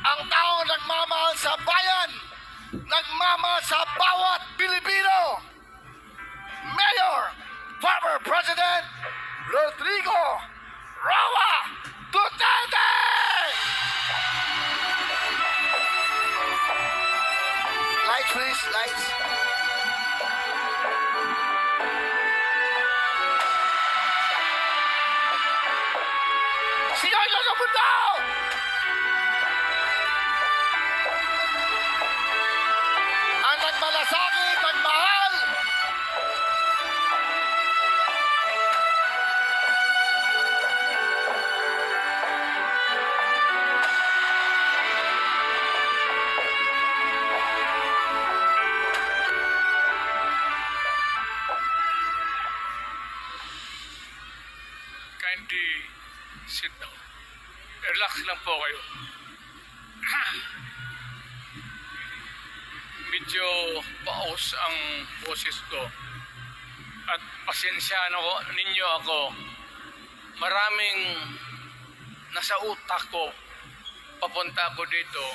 ang taong nagmamahal sa bayan, nagmamahal sa bawat Pilipino. Mayor, former President Rodrigo Roa Duterte! Lights, please, lights. Sino yung sa mundo? Ang nagmalasakit, nagmahal. Kindly sit down. Relax lang po kayo. Medyo paus ang boses ko. At pasensyaan ninyo ako. Maraming nasa utak ko. Papunta ako dito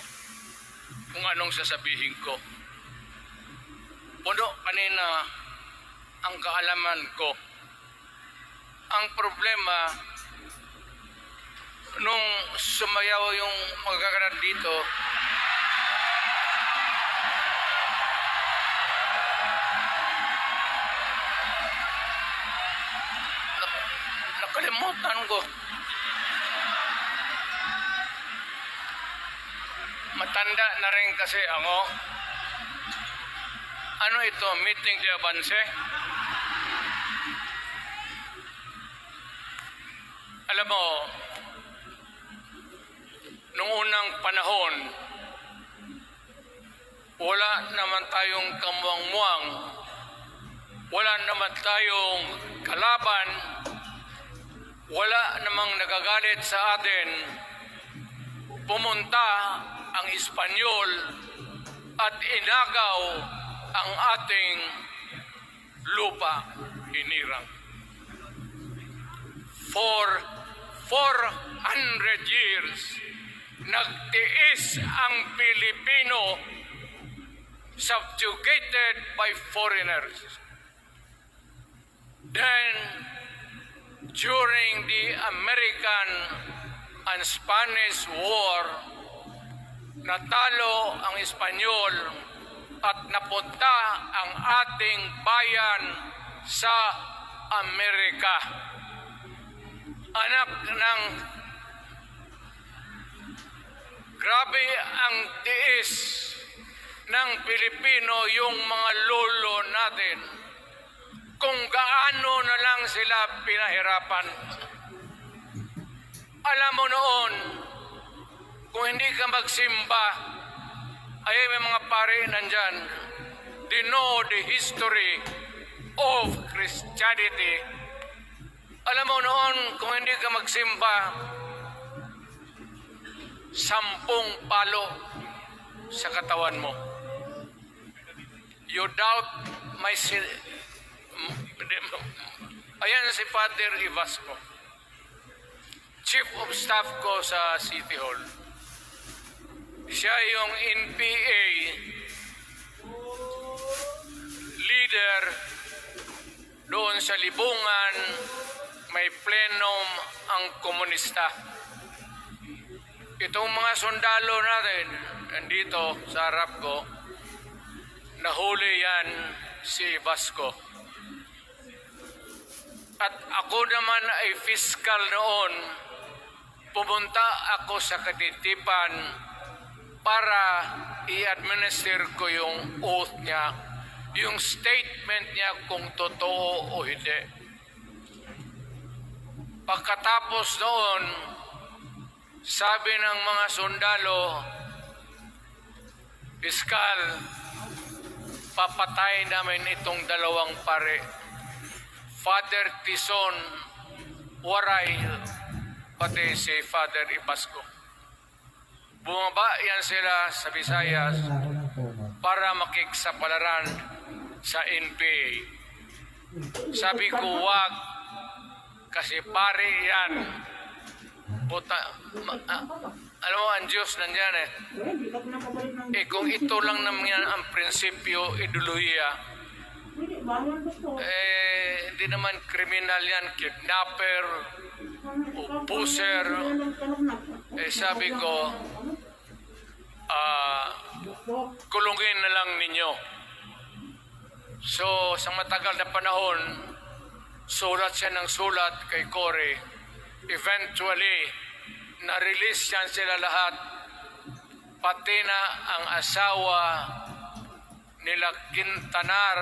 kung anong sasabihin ko. Puno kanina ang kaalaman ko. Ang problema, nung sumayaw yung magkakaroon dito, nakalimutan ko. Matanda na rin kasi ako. Ano ito? Meeting de avance? Alam mo, nung unang panahon, wala naman tayong kamuang-muang, wala naman tayong kalaban, wala namang nagagalit sa atin. Pumunta ang Espanyol at inagaw ang ating lupa, hinirang. For 400 years, nagtiis ang Pilipino, subjugated by foreigners. Then, during the American and Spanish War, natalo ang Espanyol at napunta ang ating bayan sa Amerika. Anak ng grabe ang tiis ng Pilipino, yung mga lolo natin, kung gaano na lang sila pinahirapan. Alam mo noon, kung hindi ka magsimba, ay may mga pare nandyan, they know the history of Christianity. Alam mo noon, kung hindi ka magsimba, 10 palo sa katawan mo. You doubt my ayan si Father Ivasco, Chief of Staff ko sa City Hall. Siya yung NPA leader doon sa Libungan. May plenum ang komunista. Itong mga sundalo natin, nandito sa harap ko, nahuli yan si Vasco. At ako naman ay fiscal noon, pumunta ako sa Katitipan para i-administer ko yung oath niya, yung statement niya kung totoo o hindi. Pagkatapos noon, sabi ng mga sundalo, Piskal, papatay namin itong 2 pare. Father Tison, Waray, pati si Father Ivasco. Bumaba yan sila sa Visayas para makiksapalaran sa NPA. Sabi ko, wag, kasi pare yan. Alam mo, ang Diyos nandyan eh. Kung ito lang naman ang prinsipyo, ideolohiya, hindi naman kriminal yan, kidnapper, o pusher. Sabi ko, kulungin na lang ninyo. So, sa matagal na panahon, sulat siya ng sulat kay Cory. Eventually, na-release yan sila lahat, pati na ang asawa nila Quintanar,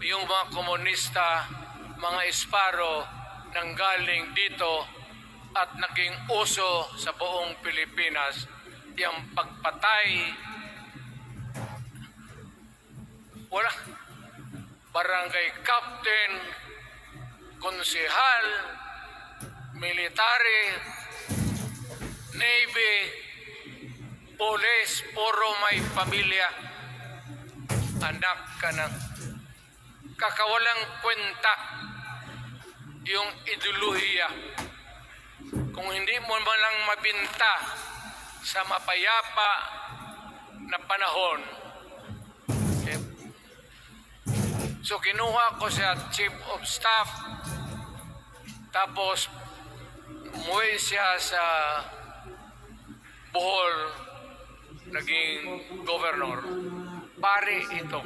yung mga komunista, mga Esparo, nanggaling dito at naging uso sa buong Pilipinas, yung pagpatay. Wala. Barangay captain, konsehal, military, Navy, police, puro may pamilya. Anak ka ng kakawalang kwenta yung ideolohiya. Kung hindi mo man lang mabinta sa mapayapa na panahon. So kinuha ko siya Chief of Staff, tapos umuwi siya sa Bohol, naging governor. Pare ito.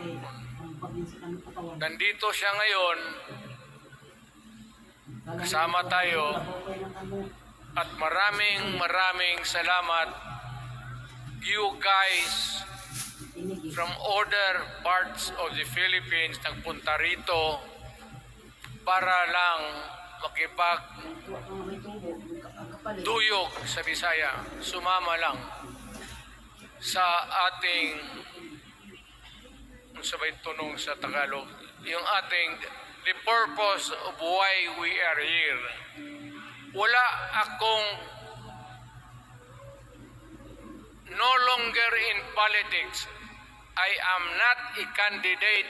Nandito siya ngayon, kasama tayo, at maraming salamat. You guys from other parts of the Philippines nagpunta rito para lang makipagduyog sa Bisaya. Sumama lang sa ating, sabay tunong sa Tagalog, yung ating, the purpose of why we are here. Wala akong, no longer in politics. I am not a candidate.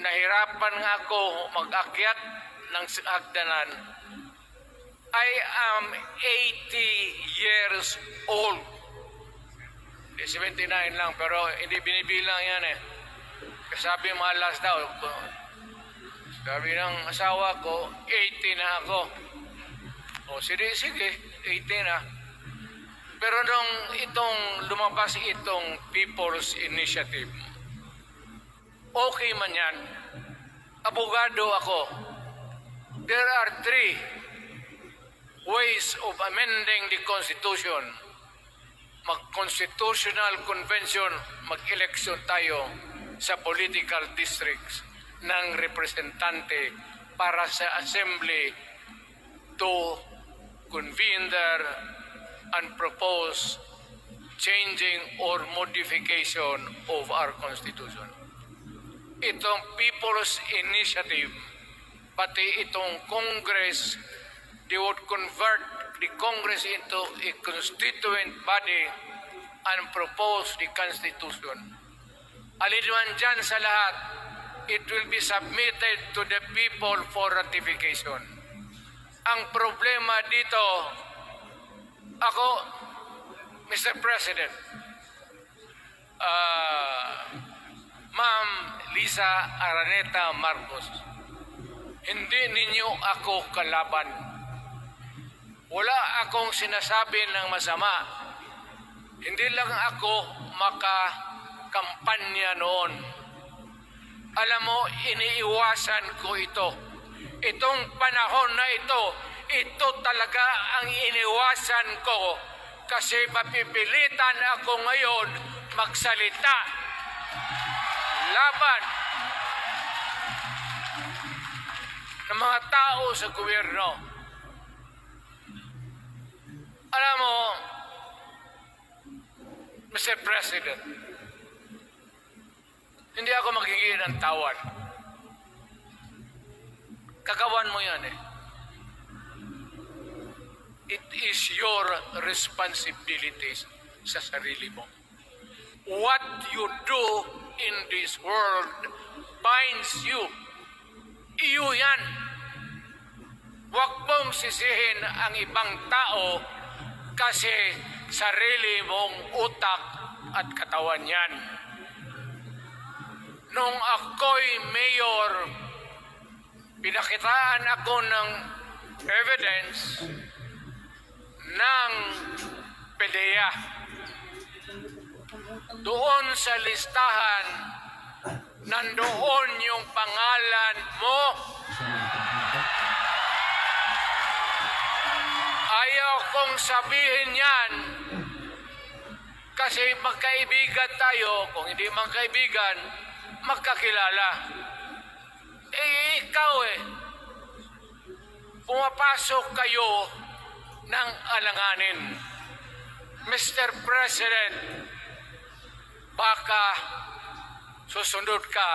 Nahirapan nga ako mag-akyat ng hagdanan. I am 80 years old. 79 lang, pero hindi binibilang yan eh. Sabi malas daw. Sabi ng asawa ko, 80 na ako. O sige, 80 na. Pero nung lumabas itong People's Initiative, okay man yan. Abogado ako. There are 3 ways of amending the Constitution. Mag-constitutional convention, mag-election tayo sa political districts ng representante para sa assembly to convene there and propose changing or modification of our Constitution. Itong People's Initiative, pati itong Congress, they would convert the Congress into a constituent body and propose the Constitution. Alinman dyan sa lahat, it will be submitted to the people for ratification. Ang problema dito, ako, Mr. President, Ma'am Lisa Araneta Marcos, hindi ninyo ako kalaban. Wala akong sinasabi ng masama. Hindi lang ako makakampanya noon. Alam mo, iniiwasan ko ito. Itong panahon na ito talaga ang iniwasan ko kasi mapipilitan ako ngayon magsalita laban ng mga tao sa gobyerno. Alam mo, Mr. President, hindi ako maghingi ng tawad. Kagawan mo yan eh. It is your responsibility sa sarili mo. What you do in this world binds you. Iyo yan. Huwag mong sisihin ang ibang tao kasi sarili mong utak at katawan yan. Nung ako'y mayor, pinakitaan ako ng evidence ng PDEA. Doon sa listahan, nandoon yung pangalan mo. Ayaw kong sabihin yan kasi magkaibigan tayo. Kung hindi magkaibigan, magkakilala. Ikaw pumapasok kayo ng alanganin. Mr. President, baka susunod ka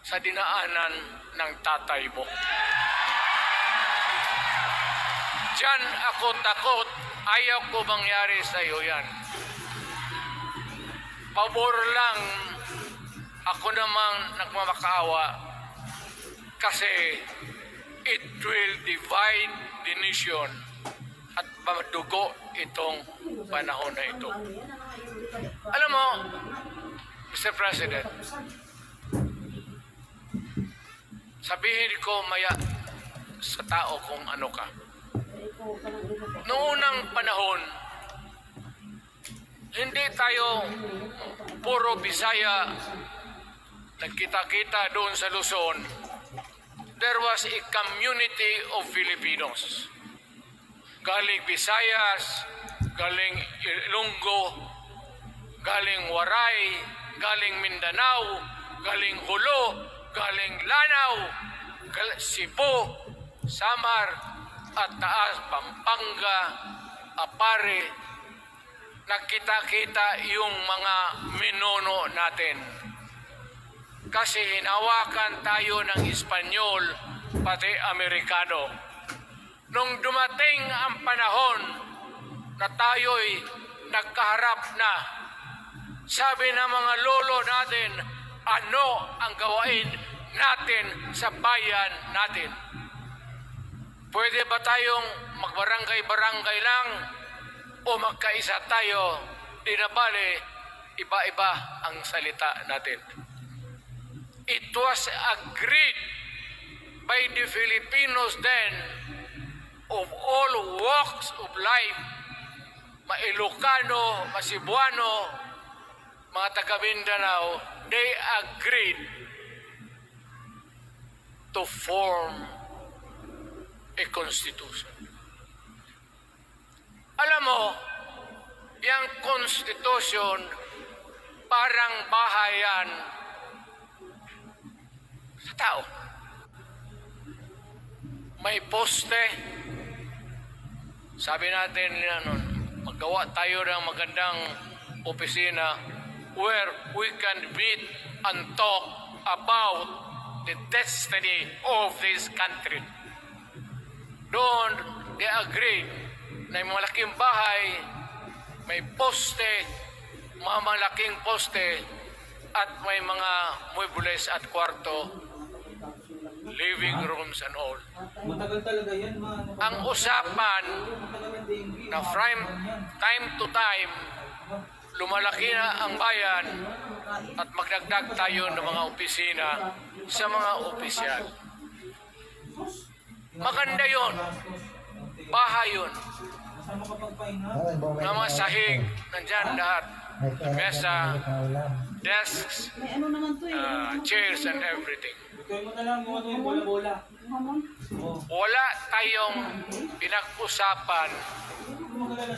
sa dinaanan ng tatay mo. Diyan ako takot. Ayaw ko mangyari sa iyo yan. Pabor lang, ako namang nagmamakaawa kasi it will divide the nation at madugo itong panahon na ito. Alam mo, Mr. President, sabihin ko maya sa tao kung ano ka. Noong unang panahon, hindi tayo puro Bisaya nagkita-kita doon sa Luzon. There was a community of Filipinos. Galing Visayas, galing Ilonggo, galing Waray, galing Mindanao, galing Hulo, galing Lanao, Cebu, Samar, at Taas, Pampanga, Apare. Nagkita-kita yung mga minono natin. Kasi hinawakan tayo ng Espanyol, pati Amerikano. Nung dumating ang panahon na tayo'y nagkaharap na, sabi ng mga lolo natin, ano ang gawain natin sa bayan natin? Pwede ba tayong magbarangay-barangay lang o magkaisa tayo? Di na bale, iba-iba ang salita natin. It was agreed by the Filipinos then of all walks of life, Ma-Ilocano, Ma-Cebuano, mga taga-Mindanao, they agreed to form a constitution. Alam mo, yung constitution parang bahayan sa tao. May poste. Sabi natin, maggawa tayo ng magandang opisina where we can meet and talk about the destiny of this country. Doon, they agreed na yung malaking bahay, may poste, mga malaking poste, at may mga muebles at kwarto, living rooms and all. Matagal talaga yan, Ang usapan na from time to time, lumalaki na ang bayan at magdagdag tayo ng mga opisina sa mga opisyal. Maganda yun. Bahay yun. Na mga sahig, nandyan lahat. Mesa, desks, chairs and everything. Wala tayong pinag-usapan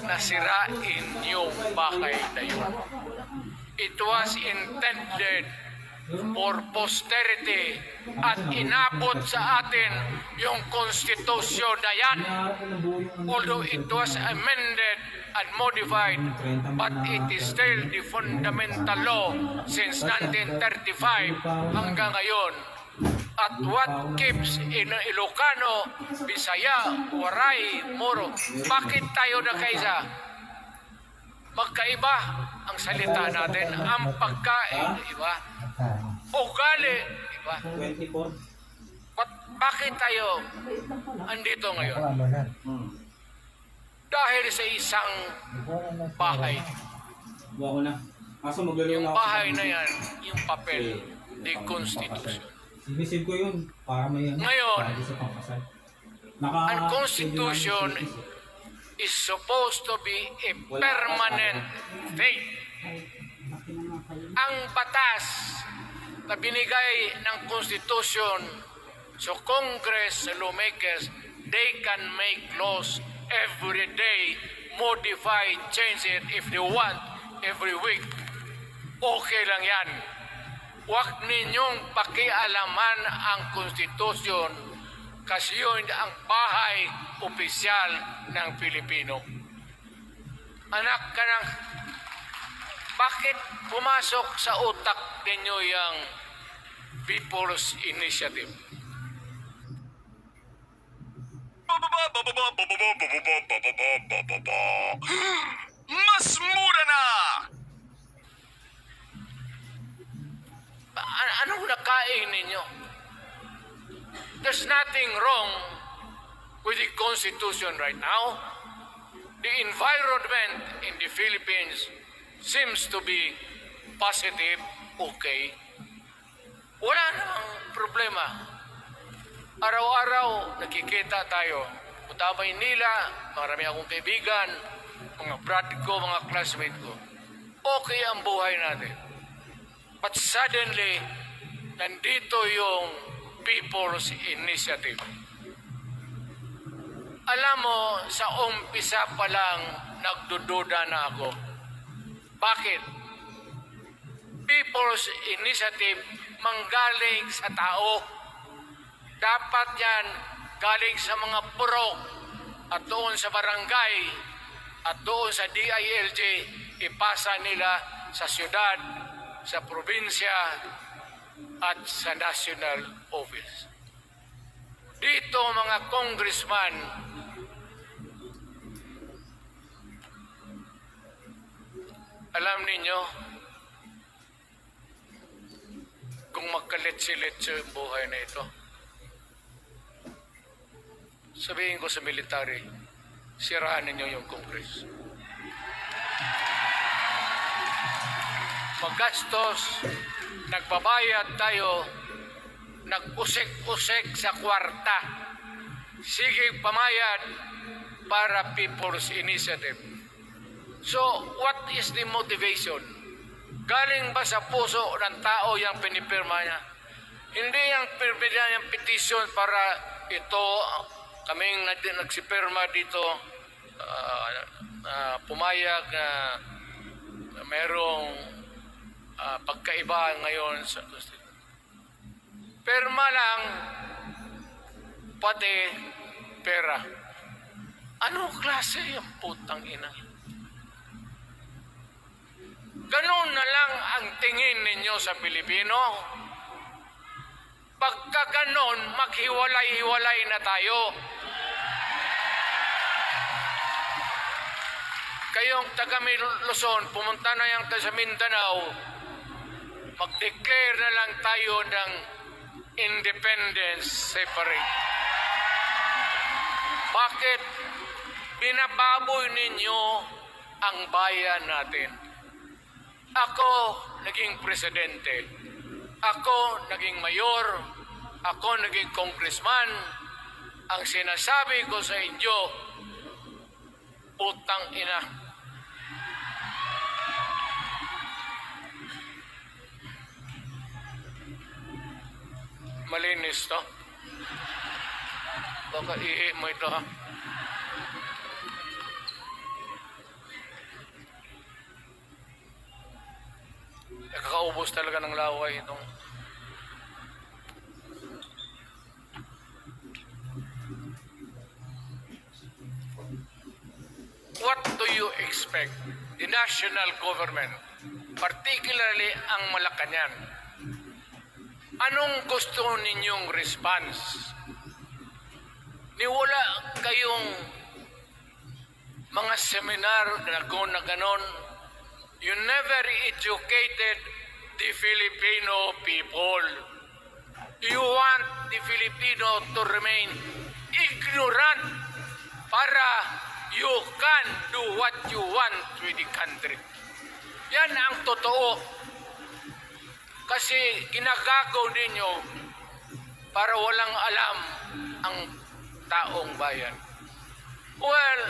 na sirain yung bahay na yun. It was intended for posterity at inabot sa atin yung konstitusyon na yan. Although it was amended and modified, but it is still the fundamental law since 1935 hanggang ngayon. At what keeps in Ilocano, Bisaya, Waray, Moro, bakit tayo nagkaisa? Magkaiba ang salita natin, ang pagkain, iba? Ugali, iba? Bakit tayo andito ngayon? dahil sa isang bahay. Buha ko na. Kaso maglalaw Yung na ako. bahay na yan, yung papel, the Constitution. Sinisid ko yun para may Ngayon, para sa pangkasal. Ang Constitution is supposed to be a permanent thing. Ang batas na binigay ng Constitution sa Congress, sa lawmakers, they can make laws every day, modify, change it if they want, every week. Okay lang yan. Huwag ninyong pakialaman ang Constitution kasi yun ang bahay opisyal ng Pilipino. Anak ka ng... Bakit pumasok sa utak ninyo yung People's Initiative? Mas mura na! Anong nakain ninyo? There's nothing wrong with the Constitution right now. The environment in the Philippines seems to be positive, okay. Wala namang problema. Araw-araw nakikita tayo. Punta Maynila, marami akong kaibigan, mga brad ko, mga classmate ko. Okay ang buhay natin. But suddenly, nandito yung People's Initiative. Alam mo, sa umpisa pa lang, nagdududa na ako. Bakit? People's Initiative manggaling sa tao. Dapat yan galing sa mga purok at doon sa barangay at doon sa DILG, ipasa nila sa syudad, sa probinsya at sa national office. Dito mga congressman, alam ninyo, kung magkalit-silit yung buhay na ito, sabihin ko sa military, siraan ninyo yung Congress. Magastos, nagbabayad tayo, nag-usik-usik sa kwarta. Sige pamayad para People's Initiative. So, what is the motivation? Galing ba sa puso ng tao yung pinipirma niya? Hindi yung pirma yung petition para ito, kaming nagsipirma dito, pumayag na merong pagkaiba ngayon sa Constitution. Perma lang, pati pera. Anong klase yung putang ina? Ganun na lang ang tingin ninyo sa Pilipino. Pagka ganon, maghiwalay-hiwalay na tayo. Kayong taga Luzon, pumunta na yung sa Mindanao, mag-declare na lang tayo ng independence separate. Bakit? Binababoy ninyo ang bayan natin. Ako naging presidente. Ako naging mayor. Ako naging congressman. Ang sinasabi ko sa inyo, putang ina. Malinis to. Baka ihi mo ito ha. Nakakaubos talaga ng laway itong what do you expect the national government, particularly ang Malacanang? Anong gusto ninyong response? Niwala kayong mga seminar na ganon. You never educated the Filipino people. You want the Filipino to remain ignorant para you can do what you want with the country. Yan ang totoo. Kasi ginagago ninyo para walang alam ang taong bayan. Well,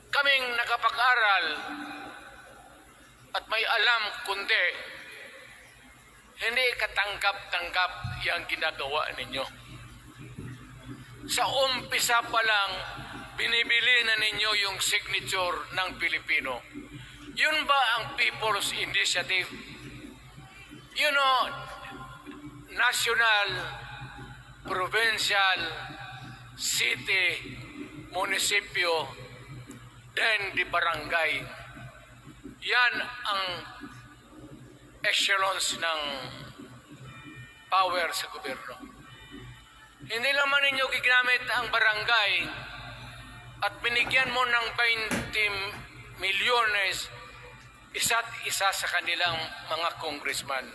kaming nakapag-aral at may alam kundi hindi katanggap-tanggap yung ginagawa ninyo. Sa umpisa pa lang, binibili na ninyo yung signature ng Pilipino. Yun ba ang People's Initiative? You know, national, provincial, city, munisipyo, then the barangay. Yan ang echelons ng power sa gobyerno. Hindi naman ninyo gigamit ang barangay at binigyan mo ng 20 milyones isa't isa sa kanilang mga congressman.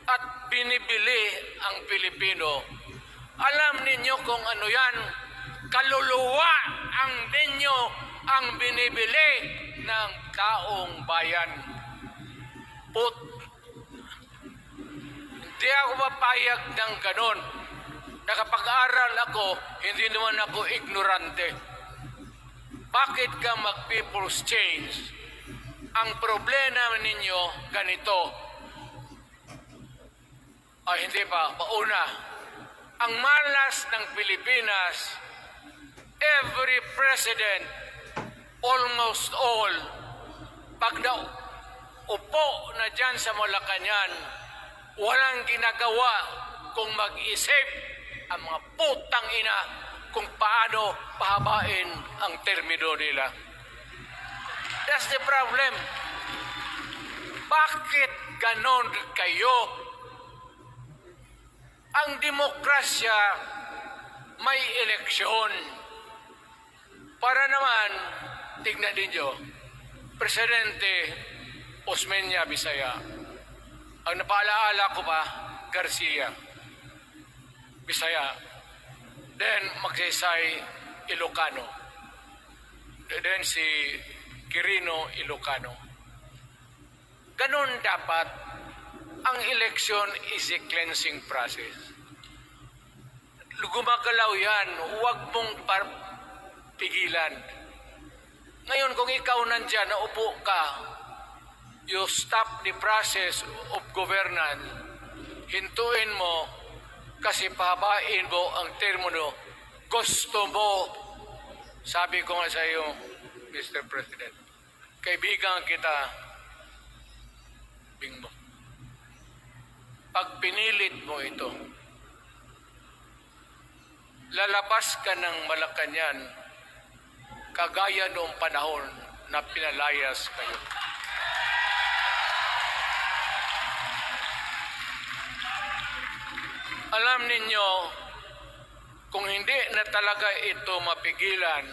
At binibili ang Pilipino. Alam ninyo kung ano yan? Kaluluwa ang ninyo ang binibili ng taong bayan. Hindi ako mapayag ng ganon. Nakapag-aral ako, hindi naman ako ignorante. Bakit ka mag-people's change? Ang problema ninyo ganito. Hindi pa, pauna. Ang malas ng Pilipinas, every president, almost all, pag upo na dyan sa Malacanang, walang ginagawa kung mag-isip ang mga putang ina kung paano pahabain ang termino nila. That's the problem. Bakit ganon kayo? Ang demokrasya may eleksyon. Para naman, tignan ninyo, Presidente Osmeña Bisaya. Ang napaalaala ko pa, Garcia Bisaya. Then Magsaysay Ilocano. Then si Quirino Ilocano. Ganun dapat. Ang election is a cleansing process. Gumagalaw yan. Huwag mong pigilan. Ngayon, kung ikaw nandyan, naupo ka, you stop the process of governance, hintuin mo, kasi pahabain mo ang termino, gusto mo, sabi ko nga sa iyo, Mr. President, kaibigan kita, Bingbo. Pag pinilit mo ito, lalabas ka ng Malacanang kagaya noong panahon na pinalayas kayo. Alam ninyo, kung hindi na talaga ito mapigilan,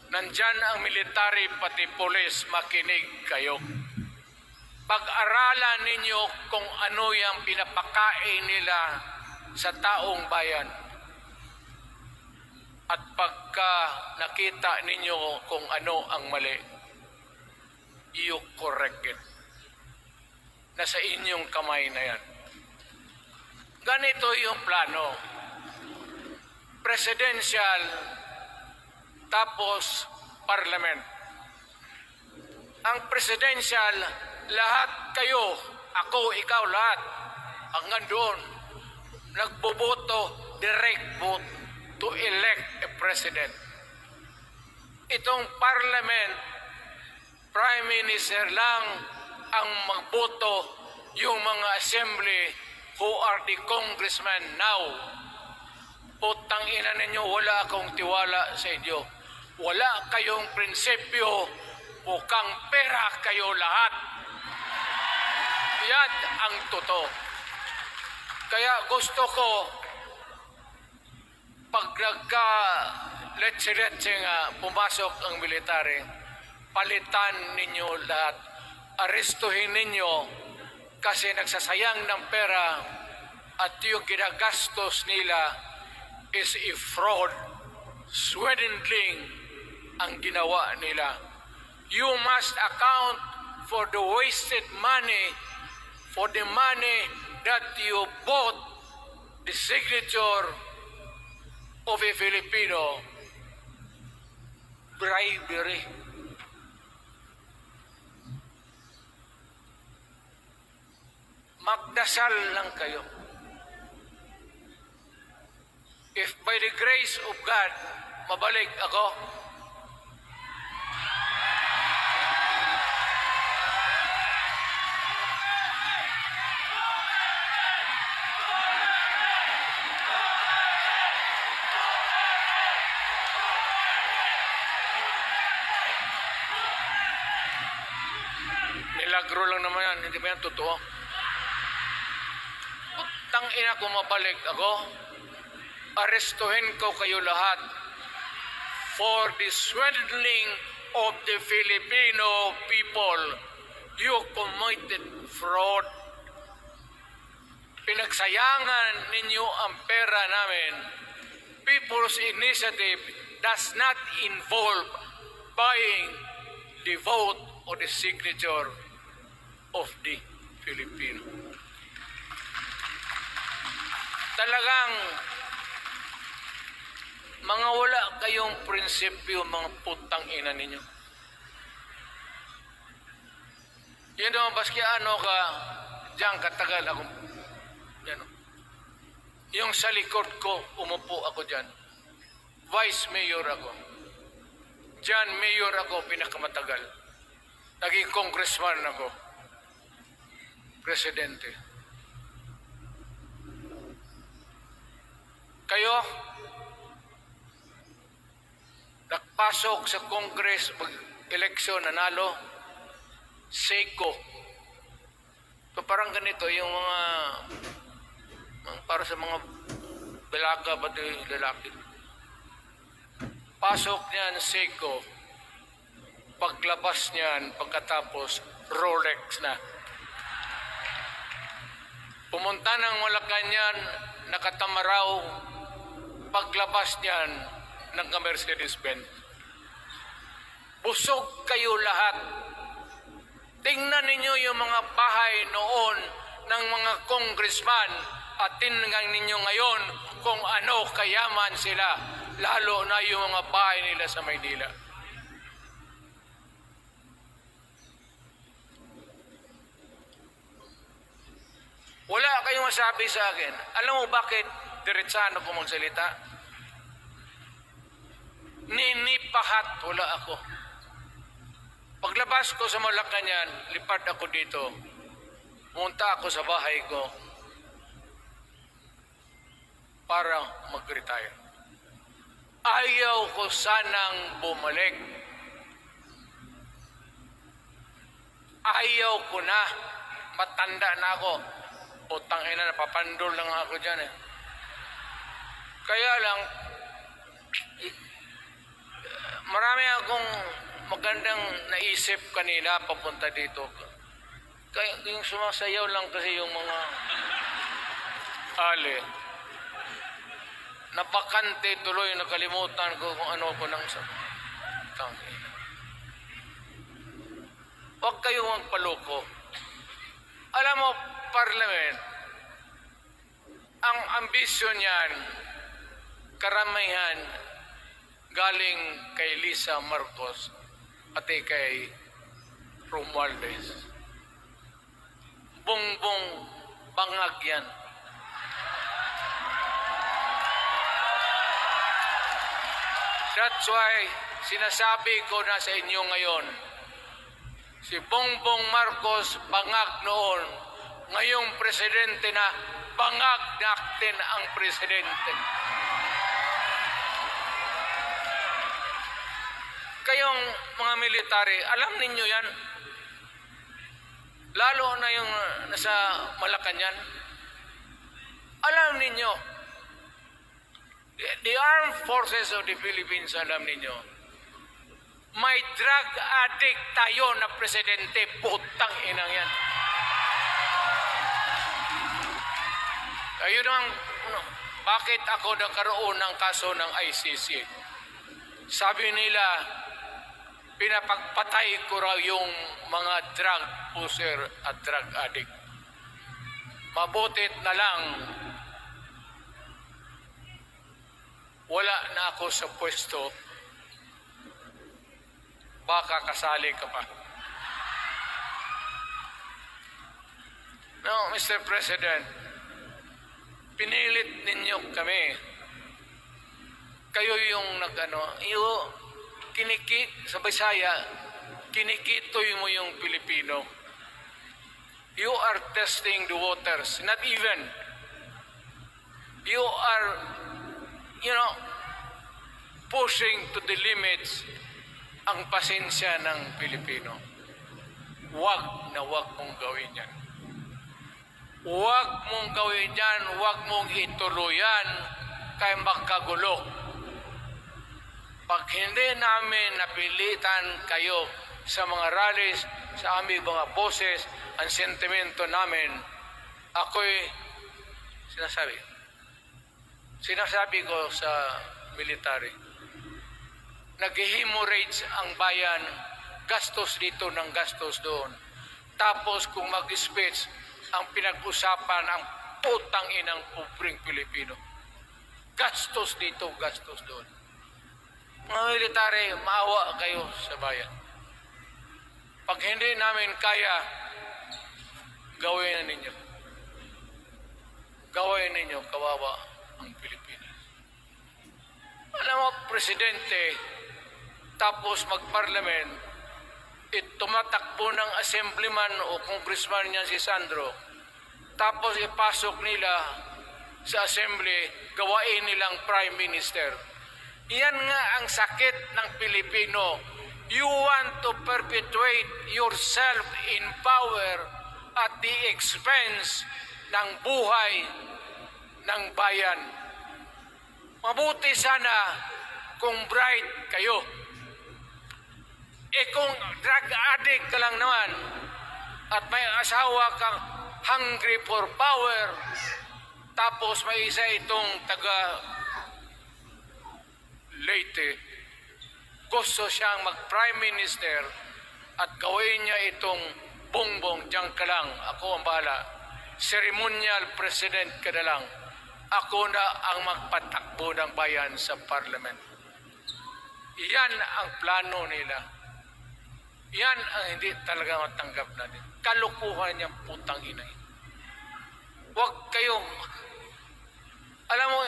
nandyan ang military pati polis, makinig kayo. Pag-aralan ninyo kung ano yung pinapakain nila sa taong bayan. At pagka nakita ninyo kung ano ang mali, you correct it. Nasa inyong kamay na yan. Ganito yung plano. Presidential, tapos parliament. Ang presidential, lahat kayo, ako, ikaw, lahat, hanggang doon, nagboboto, direct vote to elect a president. Itong parliament, prime minister lang ang magboto, yung mga assembly who are the congressmen now. Putang ina ninyo, wala akong tiwala sa inyo. Wala kayong prinsipyo, bukang pera kayo lahat. Yan ang totoo. Kaya gusto ko, pag nagka-letse-letse nga pumasok ang military, palitan ninyo lahat. Arestuhin ninyo kasi nagsasayang ng pera at yung ginagastos nila is a fraud swindling ang ginawa nila. You must account for the wasted money, for the money that you bought the signature of a Filipino. Bribery. Magdasal lang kayo. If by the grace of God, mabalik ako, milagro lang naman yan, hindi ba yan totoo? Tang ina ko mabalik ako, arestuhin ko kayo lahat for the swindling of the Filipino people. You committed fraud. Pinagsayangan ninyo ang pera namin. People's Initiative does not involve buying the vote or the signature of the Filipino. Talagang mga wala kayong prinsipyo, mga putang ina ninyo. Yan naman, baski ano ka, diyan katagal ako. Yan. Yung sa likod ko, umupo ako diyan. Vice Mayor ako. Diyan, Mayor ako, pinakamatagal. Naging congressman ako. Presidente. Kayo, nagpasok sa Congress, mag-eleksyon, nanalo, Seiko. So parang ganito, yung mga, para sa mga balaga, pati lalaki. Pasok niyan, Seiko. Paglabas niyan, pagkatapos, Rolex na. Pumunta ng Malacanang, nakatamaraw, paglabas niyan ng Mercedes-Benz. Busog kayo lahat. Tingnan ninyo yung mga bahay noon ng mga congressman at tingnan ninyo ngayon kung ano kayaman sila, lalo na yung mga bahay nila sa Maynila. Wala kayong masabi sa akin. Alam mo bakit diretsahan ako magsalita? Ninipahat, wala ako. Paglabas ko sa Malacanang, lipad ako dito. Pumunta ako sa bahay ko para mag-retire. Ayaw ko sanang bumalik. Ayaw ko na. Matanda na ako. Putang ina, napapandol lang ako dyan eh. Kaya lang, marami akong magandang naisip kanina papunta dito. Kaya yung sumasayaw lang kasi yung mga ali. Napakante tuloy, nakalimutan ko kung ano ko nang sa tangina. Huwag kayong magpaloko. Alam mo, Parliament, ang ambisyon niyan, karamihan, galing kay Lisa Marcos at kay Romualdez. Bongbong bangag yan. That's why sinasabi ko na sa inyo ngayon, si Bongbong Marcos bangag noon, ngayong presidente na, bangag natin ang presidente. Kayong mga military, alam ninyo yan. Lalo na yung nasa Malacanang. Alam ninyo, the armed forces of the Philippines, alam ninyo, may drug addict tayo na presidente, putang inang yan. Ayun ang, bakit ako nagkaroon ng kaso ng ICC? Sabi nila, pinapagpatay ko raw yung mga drug user at drug addict. Mabutit na lang, wala na ako sa pwesto, baka kasali ka pa. No, Mr. President, pinilit ninyo kami. Kayo yung sa Bisaya, kinikitoy mo yung Pilipino. You are testing the waters. Not even. You are, pushing to the limits ang pasensya ng Pilipino. Wag na wag mong gawin yan. Wag mong gawin yan, wag mong ituluyan kay makagulo. Pag hindi namin napilitan kayo sa mga rallies, sa aming mga boses, ang sentimento namin, ako'y sinasabi ko sa military, nag-hemorrhage ang bayan, gastos dito ng gastos doon. Tapos kung mag-speech, ang pinag-usapan ang putang inang pobreng Pilipino. Gastos dito, gastos doon. Mga military, maawa kayo sa bayan. Pag hindi namin kaya, gawin na ninyo. Gawin ninyo, kawawa ang Pilipinas. Alam mo, Presidente, tapos mag-parliament, tumatakbo ng assemblyman o congressman niya si Sandro, tapos ipasok nila sa assembly, gawain nilang prime minister. Yan nga ang sakit ng Pilipino. You want to perpetuate yourself in power at the expense ng buhay ng bayan. Mabuti sana kung bright kayo. Kung drug addict ka lang naman at may asawa kang hungry for power, tapos may isa itong taga Leyte, gusto siyang mag-prime minister at gawin niya itong bongbong, diyan ka lang, ako ang bahala. Ceremonial president ka na lang. Ako na ang magpatakbo ng bayan sa parliament. Yan ang plano nila. Yan ang hindi talaga matanggap natin. Kalukuhan niyang putang ina. Huwag kayong, alam mo,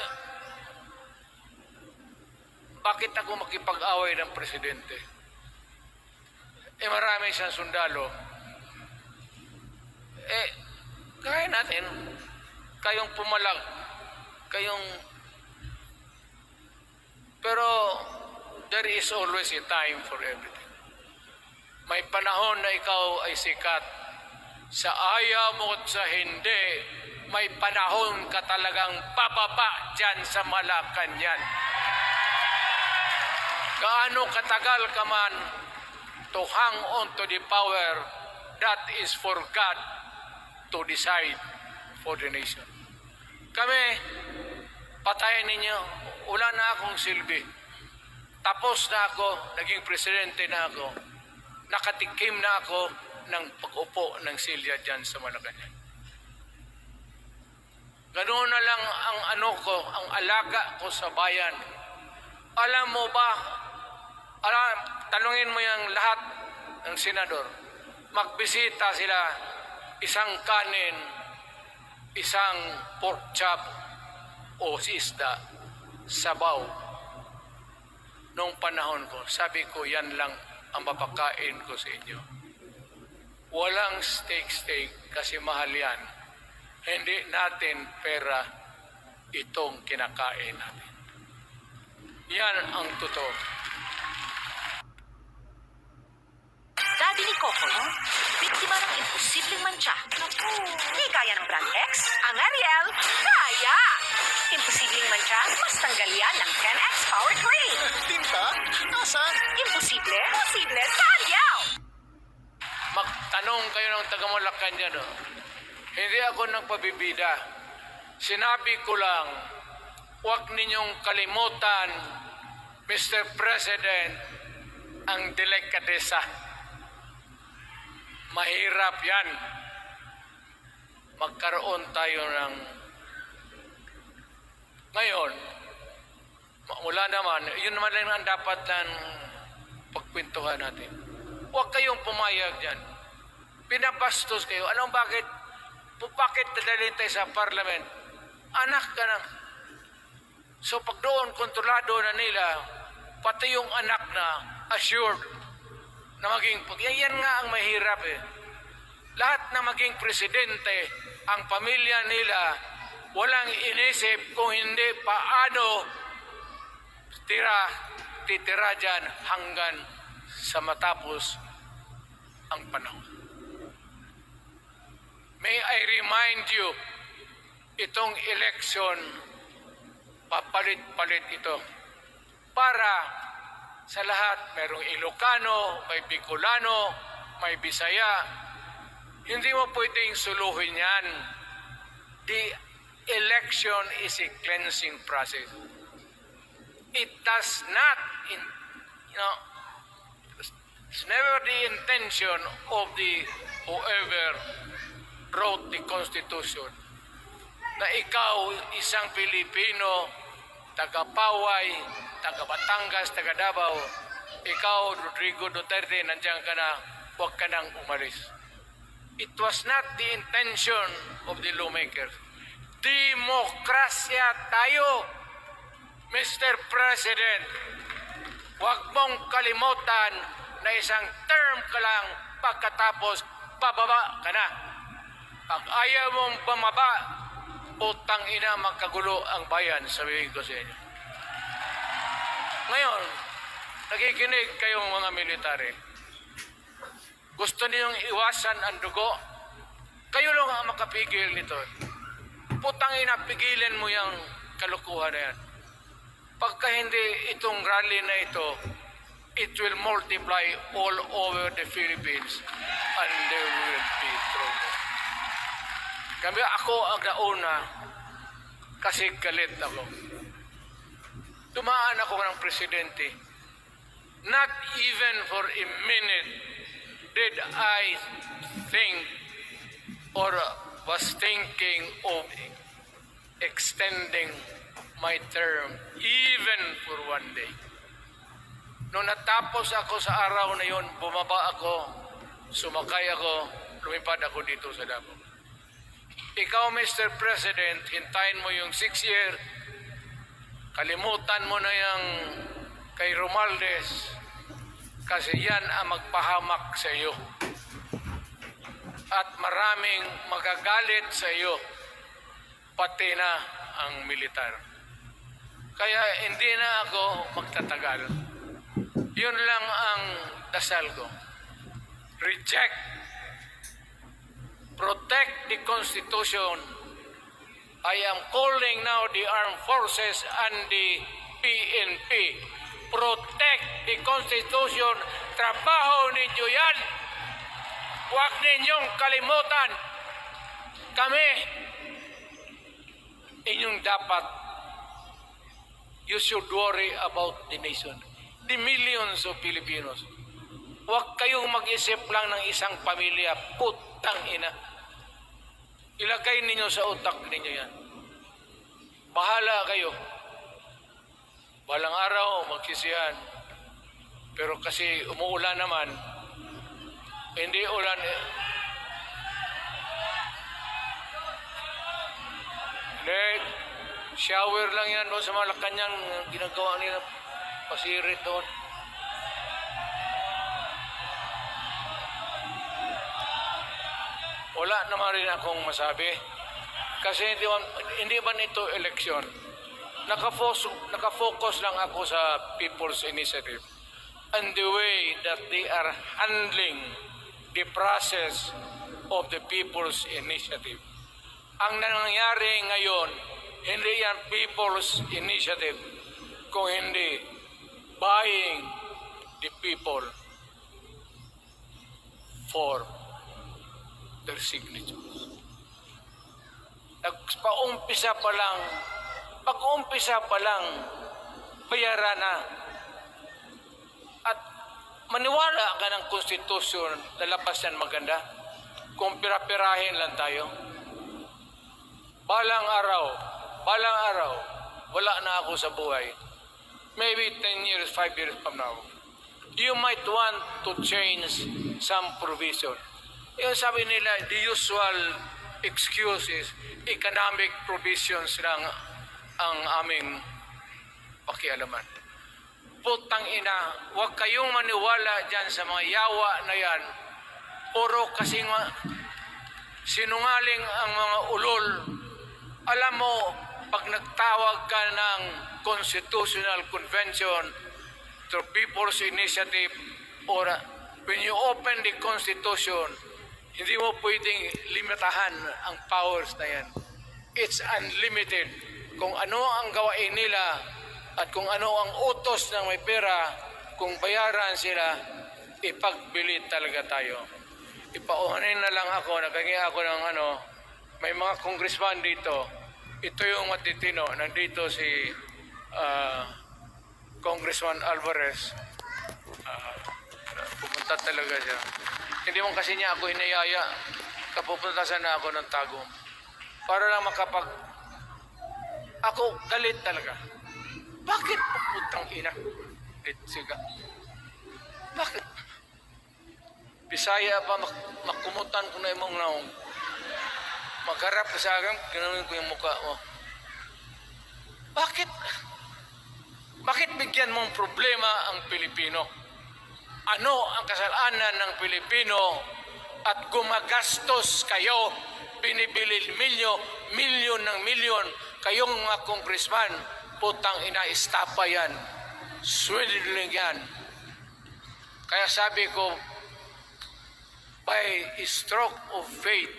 bakit ako makipag-away ng presidente? Marami siyang sundalo. Kaya natin, kayong pumalag, pero there is always a time for everything. May panahon na ikaw ay sikat. Sa ayaw mo at sa hindi, may panahon ka talagang bababa dyan sa Malacanang. Gaano katagal ka man to hang on to the power, that is for God to decide for the nation. Kami, patayin ninyo, wala na akong silbi. Tapos na ako, naging presidente na ako, nakatikim na ako ng pag-upo ng silya dyan sa Malacanang. Ganoon na lang ang ang alaga ko sa bayan. Alam mo ba, tanungin mo yung lahat ng senador, magbisita sila, isang kanin, isang pork chop o isda, sabaw. Noong panahon ko, sabi ko, yan lang ang mapakain ko sa inyo. Walang steak kasi mahal yan. Hindi natin pera itong kinakain natin. Yan ang totoo. Daddy ni Coco, biktima ng imposibleng mantsa. Di kaya ng Brand X, ang Ariel, kaya! Imposibleng mantsa, mas tanggal yan ng 10X Power Cream. Tinta? Nasaan? Imposible, posible sa Ariel! Magtanong kayo ng taga-Malacan dyan, no? Hindi ako nagpabibida. Sinabi ko lang, huwag ninyong kalimutan, Mr. President, ang delikadesa. Mahirap yan. Magkaroon tayo ng... Ngayon, wala naman, yun naman lang ang dapat lang pagkwentuhan natin. Huwag kayong pumayag dyan. Pinabastos kayo. Anong bakit? Bakit dadalhin tayo sa parliament? Anak ka na. So pag doon, kontrolado na nila, pati yung anak na assured na maging... Yan nga ang mahirap eh. Lahat na maging presidente, ang pamilya nila, walang inisip kung hindi paano titira dyan hanggang sa matapos ang panahon. May I remind you, itong election, papalit-palit ito. Para sa lahat, mayroong Ilocano, may Bicolano, may Bisaya. Hindi mo pwedeng suluhin yan. The election is a cleansing process. It does not, it's never the intention of the whoever wrote the Constitution na ikaw, isang Pilipino, taga-Paway, taga-Batangas, taga-Davao, ikaw, Rodrigo Duterte, nandiyan ka na, huwag ka nang umalis. It was not the intention of the lawmakers. Demokrasya tayo, Mr. President. Huwag mong kalimutan na isang term ka lang pagkatapos bababa ka na. Pag ayaw mong bumaba, utang ina magkagulo ang bayan, sabihin ko sa inyo. Ngayon, nakikinig kayong mga military. Gusto niyong iwasan ang dugo? Kayo lang ang makapigil nito. Putang ina, pigilin mo yung kalukuhan na yan. Pagka hindi itong rally na ito, it will multiply all over the Philippines and there will be trouble. Kami ako ang nauna kasi galit ako. Tumaan ako ng presidente. Not even for a minute did I think or was thinking of extending my term even for one day. Nung natapos ako sa araw na yon, bumaba ako, sumakay ako, lumipad ako dito sa Davao. Ikaw, Mr. President, hintayin mo yung 6 year, kalimutan mo na yung kay Romualdez, kasi yan ang magpahamak sa iyo. At maraming magagalit sa iyo, pati na ang militar. Kaya hindi na ako magtatagal. Yun lang ang dasal ko. Reject. Protect the Constitution. I am calling now the armed forces and the PNP. Protect the Constitution. Trabaho ninyo yan. Huwag ninyong kalimutan. Kami, inyong dapat, you should worry about the nation. The millions of Filipinos. Huwag kayong mag-isip lang ng isang pamilya. Putang ina. Ilagay ninyo sa utak ninyo yan. Bahala kayo. Balang araw, magsisihan. Pero kasi umuulan naman, hindi ulan. Hindi, shower lang yan doon sa Malacanang ginagawa nila. Pasirit doon. Wala naman rin akong masabi. Kasi hindi ba nito eleksyon? Nakafocus lang ako sa People's Initiative and the way that they are handling the process of the People's Initiative. Ang nangyayari ngayon, hindi yan People's Initiative, kung hindi buying the people for their signatures. Pag-umpisa pa lang, bayaran na. maniwala ka ng konstitusyon na labas yan maganda. Kung pira-pirahin lang tayo. Balang araw, wala na ako sa buhay. Maybe 10 years, 5 years from now. You might want to change some provision. Yung sabi nila, the usual excuse is economic provisions lang ang aming pakialaman. Putang ina, huwag kayong maniwala dyan sa mga yawa na yan. Puro kasing sinungaling ang mga ulol. Alam mo, pag nagtawag ka ng Constitutional Convention through People's Initiative or when you open the Constitution, hindi mo pwedeng limitahan ang powers na yan. It's unlimited. Kung ano ang gawain nila at kung ano ang utos ng may pera, kung bayaran sila, ipagbili talaga tayo. Ipauhanin na lang ako, nagkagay ako ng may mga congressman dito. Ito yung matitino. Nandito si Congressman Alvarez. Pupunta talaga siya. Hindi mo kasi niya ako hinayaya. Kapupunta sana ako ng Tagum. Para lang ako galit talaga. Bakit putang ina? Siga. Bakit? Bisaya pa makumutan ko na imong naong. Magharap ka sa akin, ganoon ko yung mukha mo. Bakit? Bakit bigyan mong problema ang Pilipino? Ano ang kasalanan ng Pilipino at gumagastos kayo, binibili milyon ng milyon, kayong mga congressman, putang ina, istapa yan, swindling yan. Kaya sabi ko, by a stroke of faith,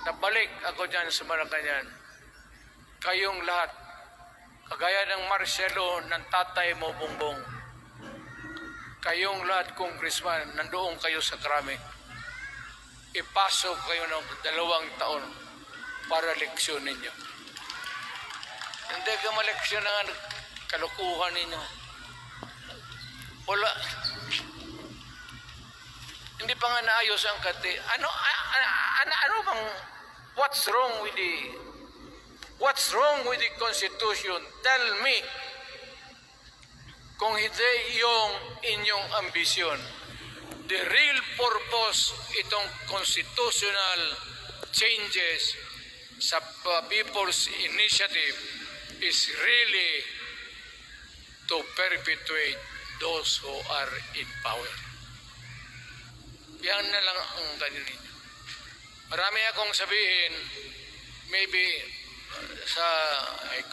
nabalik ako dyan sa Malacanang. Kayong lahat, kagaya ng Marcelo, ng tatay mo, Bongbong. Kayong lahat, congressman, nandoon kayo sa Krame. Ipasok kayo ng 2 taon para leksyon ninyo. Hindi ka maleksyon ng kalukuhan ninyo. Wala. Hindi pa nga naayos ang kati. Ano bang what's wrong with the Constitution? Tell me kung hindi yung inyong ambisyon. The real purpose itong constitutional changes sa People's Initiative is really to perpetuate those who are in power. Yan na lang ang ganyan. Marami akong sabihin, maybe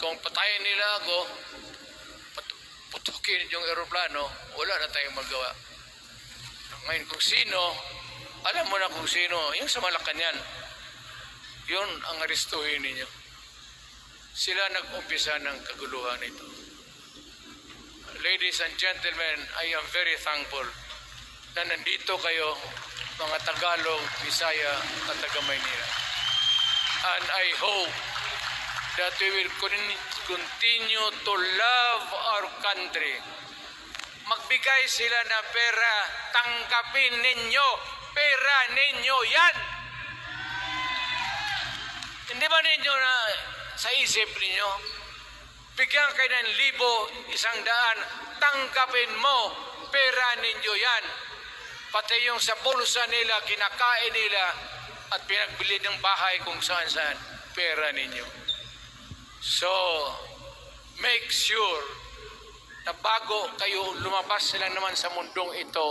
kung patayin nila ako, putukin yung aeroplano, wala na tayong magawa. Ngayon kung sino, alam mo na kung sino, yung sa Malacanang, yun ang aristuhin ninyo. Sila nag-umpisa ng kaguluhan ito. Ladies and gentlemen, I am very thankful na nandito kayo, mga Tagalog, Bisaya at Taga-Maynila. And I hope that we will continue to love our country. Magbigay sila ng pera, tanggapin ninyo, pera ninyo yan. Hindi ba ninyo na sa isip ninyo, bigyan kayo ng 1,000, 100, tanggapin mo, pera ninyo yan. Pati yung sa bulsa nila, kinakain nila, at pinagbili ng bahay kung saan-saan, pera ninyo. So, make sure na bago kayo lumabas sila naman sa mundong ito,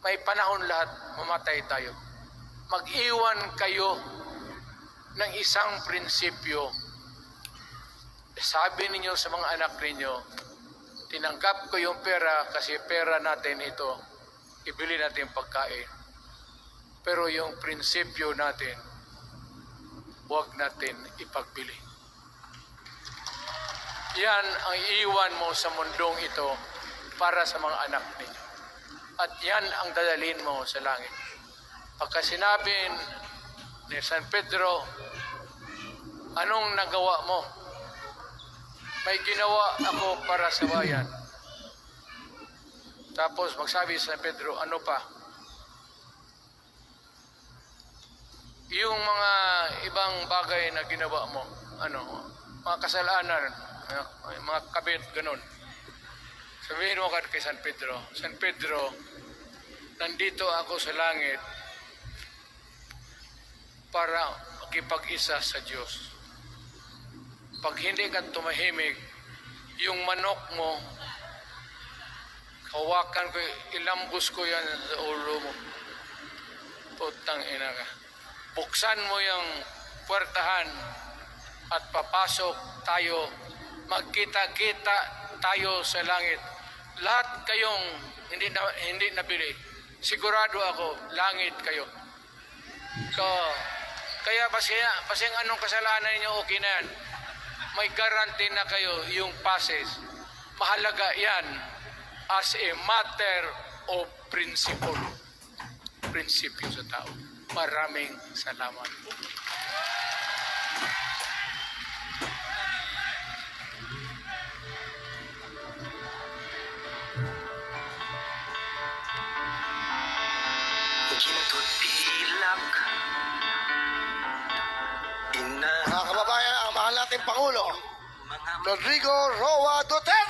may panahon lahat, mamatay tayo. Mag-iwan kayo ng isang prinsipyo. Sabi ninyo sa mga anak ninyo, tinanggap ko yung pera kasi pera natin ito, ibili natin pagkain. Pero yung prinsipyo natin, huwag natin ipagbili. Yan ang iiwan mo sa mundong ito para sa mga anak ninyo. At yan ang dadalhin mo sa langit. Pagka sinabi ni San Pedro, anong nagawa mo? May ginawa ako para sa bayan. Tapos magsabi sa San Pedro, ano pa? Yung mga ibang bagay na ginawa mo, mga kasalanan, mga kabit, ganun. Sabihin mo kay San Pedro, nandito ako sa langit para makipag-isa sa Diyos. Pag hindi ka tumahimik, yung manok mo, hawakan ko, ilambos ko yan sa ulo mo. Putang ina ka. Buksan mo yung puwertahan at papasok tayo, magkita-kita tayo sa langit. Lahat kayong hindi nabili, sigurado ako, langit kayo. So, kaya pasing anong kasalanan niyo, okay na yan. May guarantee na kayo yung passes. Mahalaga yan as a matter of principle. Prinsipyo sa tao. Maraming salamat po. Mga kababayan, ang mahal nating Pangulo, Rodrigo Roa Duterte!